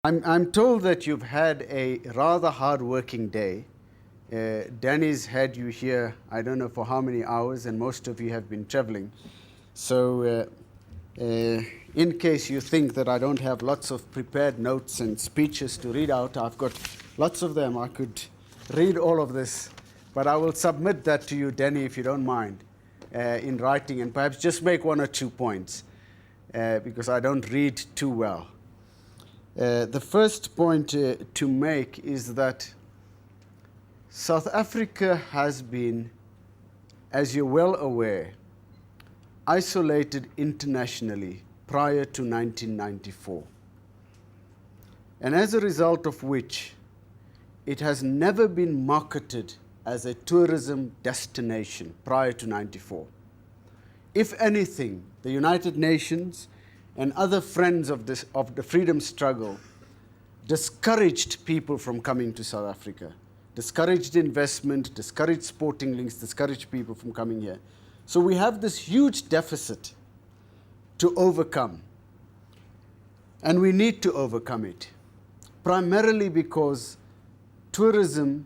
I'm told that you've had a rather hard-working day. Danny's had you here, I don't know for how many hours, and most of you have been traveling. So in case you think that I don't have lots of prepared notes and speeches to read out, I've got lots of them. I could read all of this, but I will submit that to you, Danny, if you don't mind, in writing, and perhaps just make 1 or 2 points, because I don't read too well. The first point to make is that South Africa has been, as you're well aware, isolated internationally prior to 1994. And as a result of which, it has never been marketed as a tourism destination prior to 94. If anything, the United Nations and other friends of the freedom struggle discouraged people from coming to South Africa, discouraged investment, discouraged sporting links, discouraged people from coming here. So we have this huge deficit to overcome, and we need to overcome it, primarily because tourism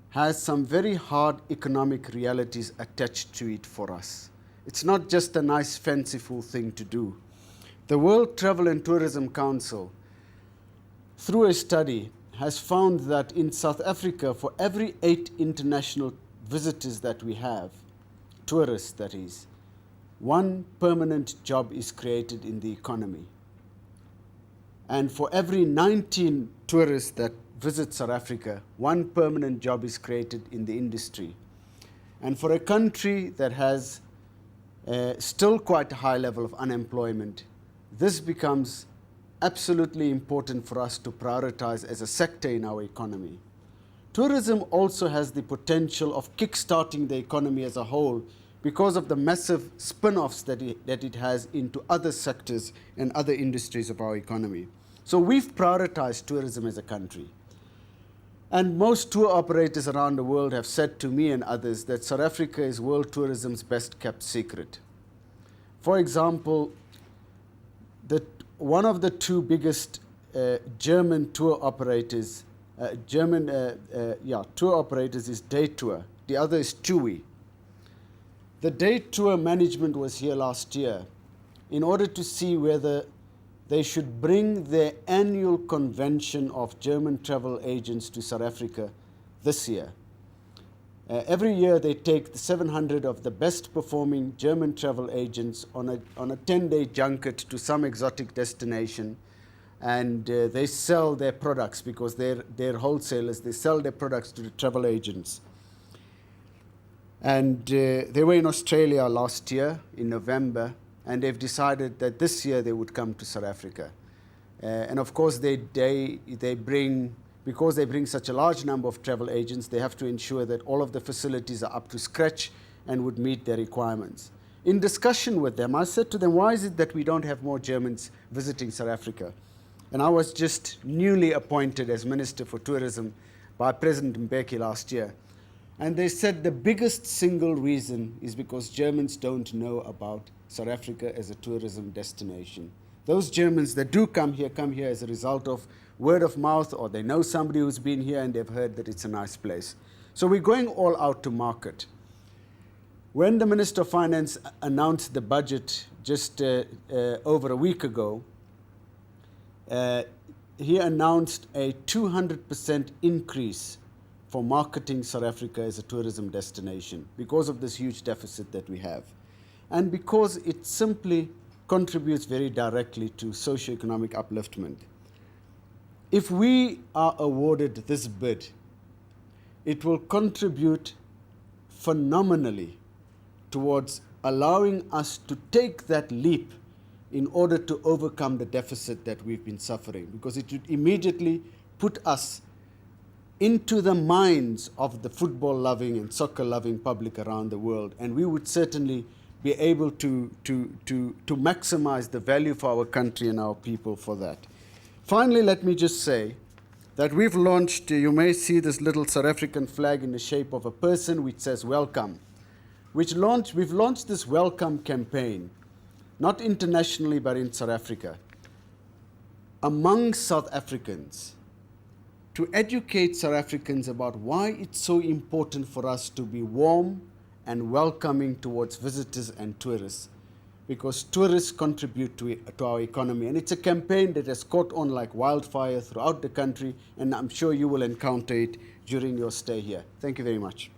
has some very hard economic realities attached to it for us. It's not just a nice fanciful thing to do. The World Travel and Tourism Council, through a study, has found that in South Africa, for every 8 international visitors that we have, tourists that is, 1 permanent job is created in the economy. And for every 19 tourists that visit South Africa, 1 permanent job is created in the industry. And for a country that has still quite a high level of unemployment, this becomes absolutely important for us to prioritize as a sector in our economy. Tourism also has the potential of kickstarting the economy as a whole because of the massive spin-offs that it has into other sectors and other industries of our economy. So we've prioritized tourism as a country. And most tour operators around the world have said to me and others that South Africa is world tourism's best kept secret. For example, one of the 2 biggest German tour operators, tour operators is Day Tour. The other is TUI. The Day Tour management was here last year in order to see whether they should bring their annual convention of German travel agents to South Africa this year. Every year they take 700 of the best performing German travel agents on a 10-day junket to some exotic destination, and they sell their products because they're wholesalers. They sell their products to the travel agents. And they were in Australia last year in November, and they've decided that this year they would come to South Africa. And of course they bring, because they bring such a large number of travel agents, they have to ensure that all of the facilities are up to scratch and would meet their requirements. In discussion with them, I said to them, why is it that we don't have more Germans visiting South Africa? And I was just newly appointed as Minister for Tourism by President Mbeki last year. And they said the biggest single reason is because Germans don't know about South Africa as a tourism destination. Those Germans that do come here as a result of word of mouth, or they know somebody who's been here and they've heard that it's a nice place. So we're going all out to market. When the Minister of Finance announced the budget just over a week ago, he announced a 200% increase for marketing South Africa as a tourism destination because of this huge deficit that we have. And because it simply contributes very directly to socioeconomic upliftment. If we are awarded this bid, it will contribute phenomenally towards allowing us to take that leap in order to overcome the deficit that we've been suffering, because it would immediately put us into the minds of the football-loving and soccer-loving public around the world, and we would certainly be able to maximize the value for our country and our people for that. Finally, let me just say that we've launched, you may see this little South African flag in the shape of a person which says welcome. We've launched this welcome campaign, not internationally but in South Africa. among South Africans to educate South Africans about why it's so important for us to be warm and welcoming towards visitors and tourists, because tourists contribute to our economy. And it's a campaign that has caught on like wildfire throughout the country, and I'm sure you will encounter it during your stay here. Thank you very much.